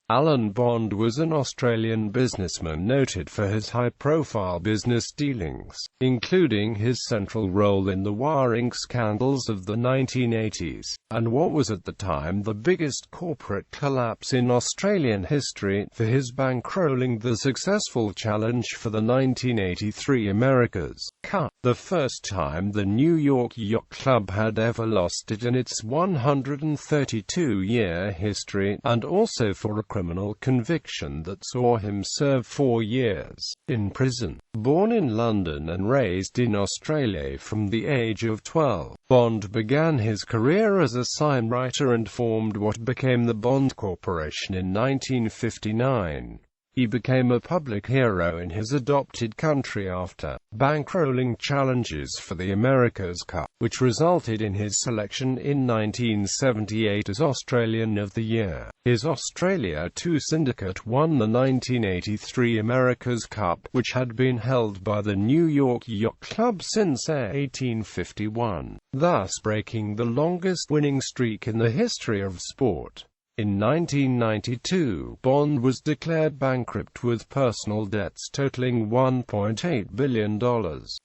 Alan Bond was an Australian businessman noted for his high-profile business dealings, including his central role in the wiring scandals of the 1980s, and what was at the time the biggest corporate collapse in Australian history, for his bankrolling the successful challenge for the 1983 America's Cup, the first time the New York Yacht Club had ever lost it in its 132-year history, and also for a criminal conviction that saw him serve 4 years in prison. Born in London and raised in Australia from the age of 12, Bond began his career as a signwriter and formed what became the Bond Corporation in 1959. He became a public hero in his adopted country after bankrolling challenges for the America's Cup, which resulted in his selection in 1978 as Australian of the Year. His Australia 2 syndicate won the 1983 America's Cup, which had been held by the New York Yacht Club since 1851, thus breaking the longest winning streak in the history of sport. In 1992, Bond was declared bankrupt with personal debts totaling $1.8 billion.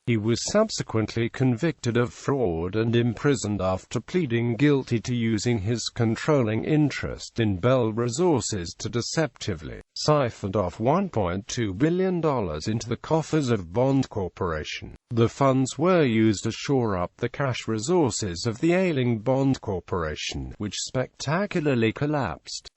He was subsequently convicted of fraud and imprisoned after pleading guilty to using his controlling interest in Bell Resources to deceptively siphon off $1.2 billion into the coffers of Bond Corporation. The funds were used to shore up the cash resources of the ailing Bond Corporation, which spectacularly collapsed,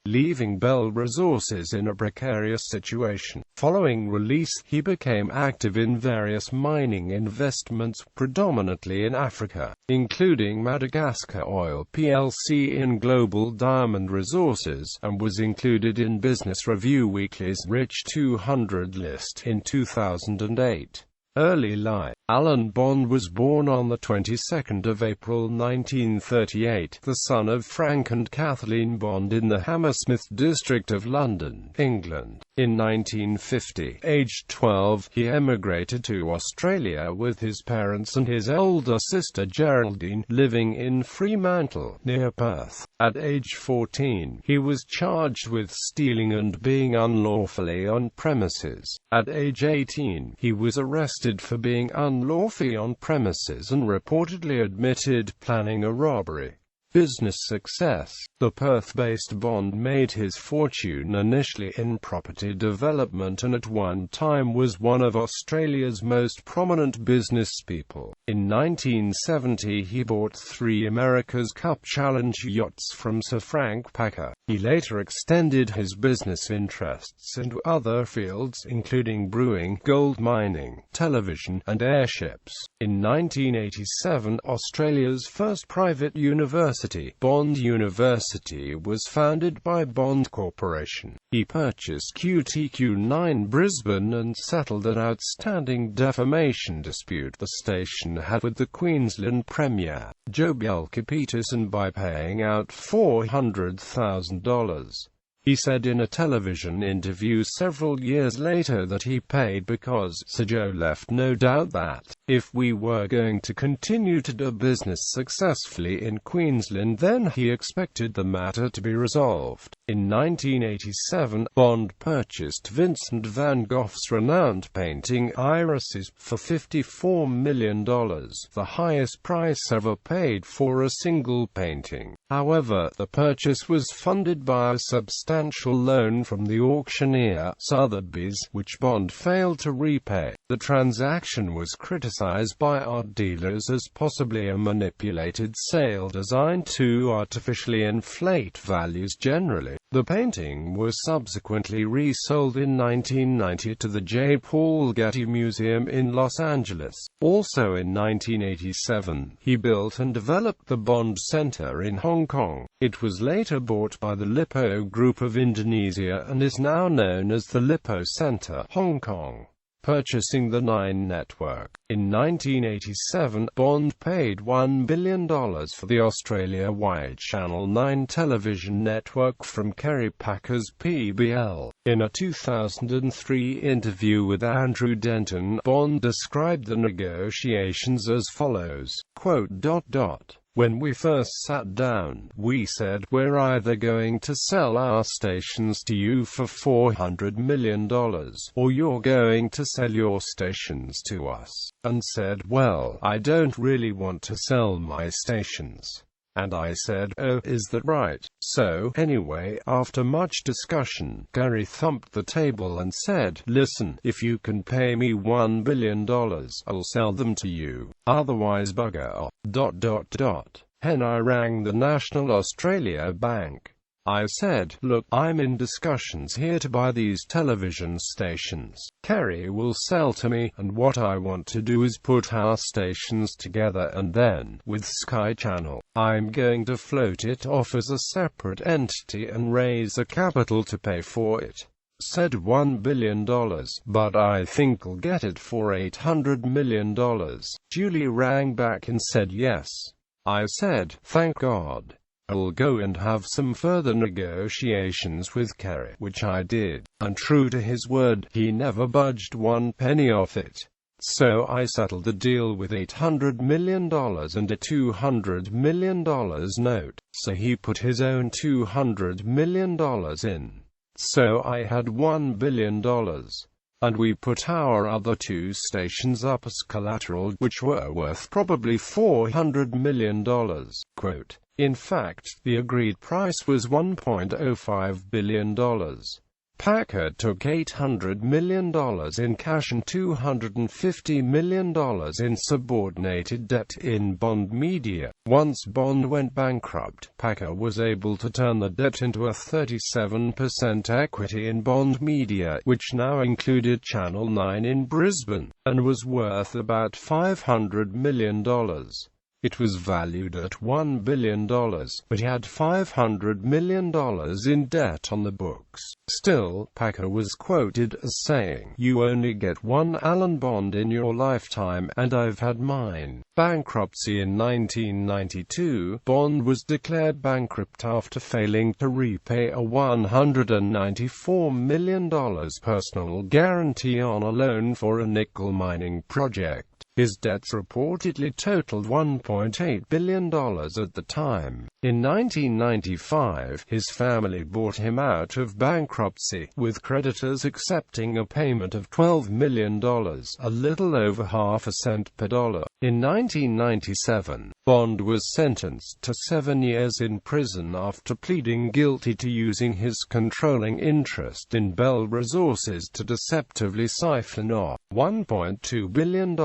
leaving Bell Resources in a precarious situation. Following release, he became active in various mining investments, predominantly in Africa, including Madagascar Oil plc in Global Diamond Resources, and was included in Business Review Weekly's Rich 200 list in 2008. Early life. Alan Bond was born on the 22nd of April 1938, the son of Frank and Kathleen Bond in the Hammersmith district of London, England. In 1950, aged 12, he emigrated to Australia with his parents and his older sister Geraldine, living in Fremantle, near Perth. At age 14, he was charged with stealing and being unlawfully on premises. At age 18, he was arrested for being unlawfully on premises and reportedly admitted planning a robbery. Business success. The Perth-based Bond made his fortune initially in property development and at one time was one of Australia's most prominent businesspeople. In 1970 he bought 3 America's Cup Challenge yachts from Sir Frank Packer. He later extended his business interests into other fields, including brewing, gold mining, television, and airships. In 1987, Australia's first private university, Bond University, was founded by Bond Corporation. He purchased QTQ9 Brisbane and settled an outstanding defamation dispute the station had with the Queensland Premier, Joe Bjelke-Petersen, by paying out $400,000. He said in a television interview several years later that he paid because Sir Joe left no doubt that, if we were going to continue to do business successfully in Queensland, then he expected the matter to be resolved. In 1987, Bond purchased Vincent van Gogh's renowned painting Irises for $54 million, the highest price ever paid for a single painting. However, the purchase was funded by a substantial loan from the auctioneer, Sotheby's, which Bond failed to repay. The transaction was criticized by art dealers as possibly a manipulated sale designed to artificially inflate values generally. The painting was subsequently resold in 1990 to the J. Paul Getty Museum in Los Angeles. Also in 1987, he built and developed the Bond Center in Hong Kong. It was later bought by the Lippo Group of Indonesia and is now known as the Lippo Center, Hong Kong. Purchasing the Nine Network. In 1987, Bond paid $1 billion for the Australia-wide Channel 9 television network from Kerry Packer's PBL. In a 2003 interview with Andrew Denton, Bond described the negotiations as follows, quote, When we first sat down, we said, we're either going to sell our stations to you for $400 million, or you're going to sell your stations to us. And said, well, I don't really want to sell my stations. And I said, oh, is that right? So, anyway, after much discussion, Gary thumped the table and said, listen, if you can pay me $1 billion, I'll sell them to you. Otherwise bugger off. Then I rang the National Australia Bank. I said, look, I'm in discussions here to buy these television stations. Kerry will sell to me, and what I want to do is put our stations together, and then, with Sky Channel, I'm going to float it off as a separate entity and raise the capital to pay for it. Said $1 billion, but I think I'll get it for $800 million. Julie rang back and said yes. I said, thank God. I'll go and have some further negotiations with Kerry, which I did, and true to his word, he never budged one penny off it. So I settled the deal with $800 million and a $200 million note, so he put his own $200 million in. So I had $1 billion. And we put our other two stations up as collateral, which were worth probably $400 million. Quote, in fact, the agreed price was $1.05 billion. Packer took $800 million in cash and $250 million in subordinated debt in Bond Media. Once Bond went bankrupt, Packer was able to turn the debt into a 37% equity in Bond Media, which now included Channel 9 in Brisbane, and was worth about $500 million. It was valued at $1 billion, but he had $500 million in debt on the books. Still, Packer was quoted as saying, "You only get one Alan Bond in your lifetime, and I've had mine." Bankruptcy. In 1992, Bond was declared bankrupt after failing to repay a $194 million personal guarantee on a loan for a nickel mining project. His debts reportedly totaled $1.8 billion at the time. In 1995, his family bought him out of bankruptcy, with creditors accepting a payment of $12 million, a little over half a cent per dollar. In 1997, Bond was sentenced to 7 years in prison after pleading guilty to using his controlling interest in Bell Resources to deceptively siphon off $1.2 billion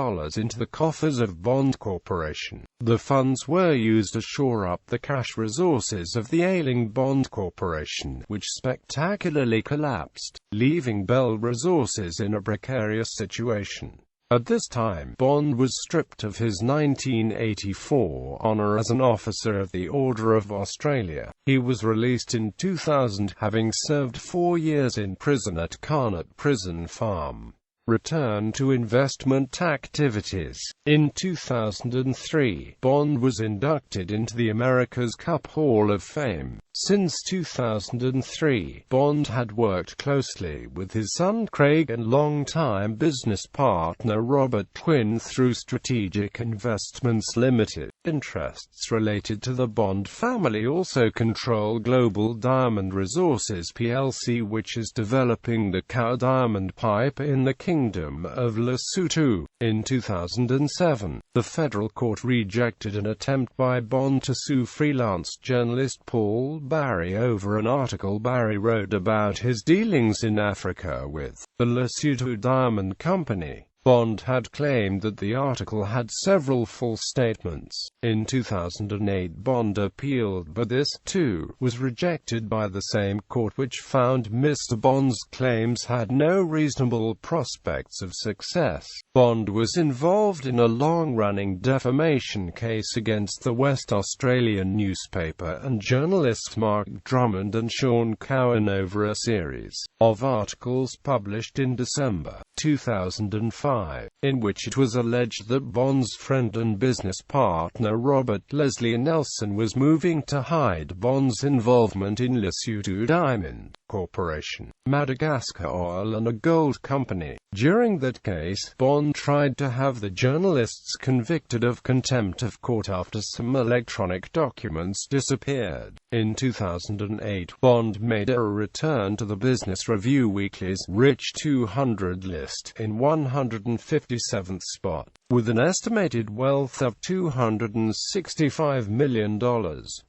into the coffers of Bond Corporation. The funds were used to shore up the cash resources of the ailing Bond Corporation, which spectacularly collapsed, leaving Bell Resources in a precarious situation. At this time, Bond was stripped of his 1984 honor as an officer of the Order of Australia. He was released in 2000, having served 4 years in prison at Carnot Prison Farm. Return to investment activities. In 2003, Bond was inducted into the America's Cup Hall of Fame. Since 2003, Bond had worked closely with his son Craig and longtime business partner Robert Quinn through Strategic Investments Limited. Interests related to the Bond family also control Global Diamond Resources plc, which is developing the Cow Diamond Pipe in the Kingdom of Lesotho. In 2007, the federal court rejected an attempt by Bond to sue freelance journalist Paul Barry over an article Barry wrote about his dealings in Africa with the Lesotho Diamond Company. Bond had claimed that the article had several false statements. In 2008, Bond appealed, but this, too, was rejected by the same court, which found Mr. Bond's claims had no reasonable prospects of success. Bond was involved in a long-running defamation case against the West Australian newspaper and journalists Mark Drummond and Sean Cowan over a series of articles published in December 2005, in which it was alleged that Bond's friend and business partner Robert Leslie Nelson was moving to hide Bond's involvement in Lesotho Diamond Corporation, Madagascar Oil and a gold company. During that case, Bond tried to have the journalists convicted of contempt of court after some electronic documents disappeared. In 2008, Bond made a return to the Business Review Weekly's Rich 200 list, in 157th spot, with an estimated wealth of $265 million,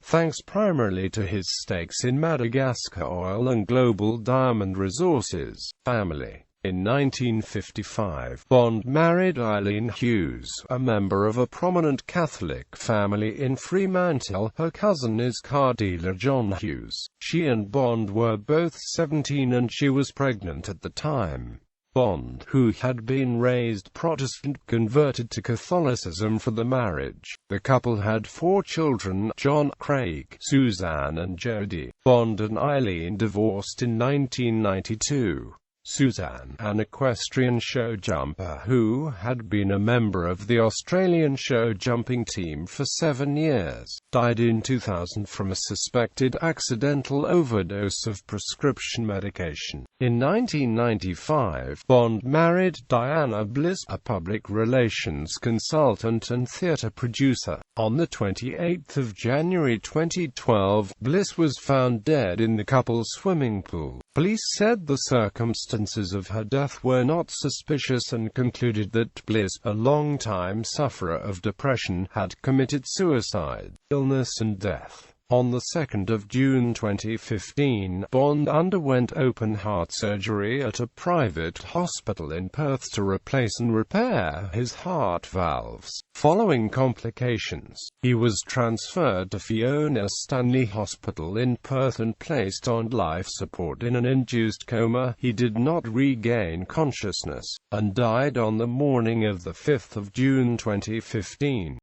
thanks primarily to his stakes in Madagascar Oil and Global Diamond Resources. Family. In 1955, Bond married Eileen Hughes, a member of a prominent Catholic family in Fremantle. Her cousin is car dealer John Hughes. She and Bond were both 17 and she was pregnant at the time. Bond, who had been raised Protestant, converted to Catholicism for the marriage. The couple had 4 children: John, Craig, Suzanne and Jodie. Bond and Eileen divorced in 1992. Suzanne, an equestrian show jumper who had been a member of the Australian show jumping team for 7 years, died in 2000 from a suspected accidental overdose of prescription medication. In 1995, Bond married Diana Bliss, a public relations consultant and theatre producer. On the 28th of January 2012, Bliss was found dead in the couple's swimming pool. Police said the circumstances of her death were not suspicious and concluded that Bliss, a long-time sufferer of depression, had committed suicide. Illness and death. On the 2nd of June 2015, Bond underwent open-heart surgery at a private hospital in Perth to replace and repair his heart valves. Following complications, he was transferred to Fiona Stanley Hospital in Perth and placed on life support in an induced coma. He did not regain consciousness, and died on the morning of the 5th of June 2015.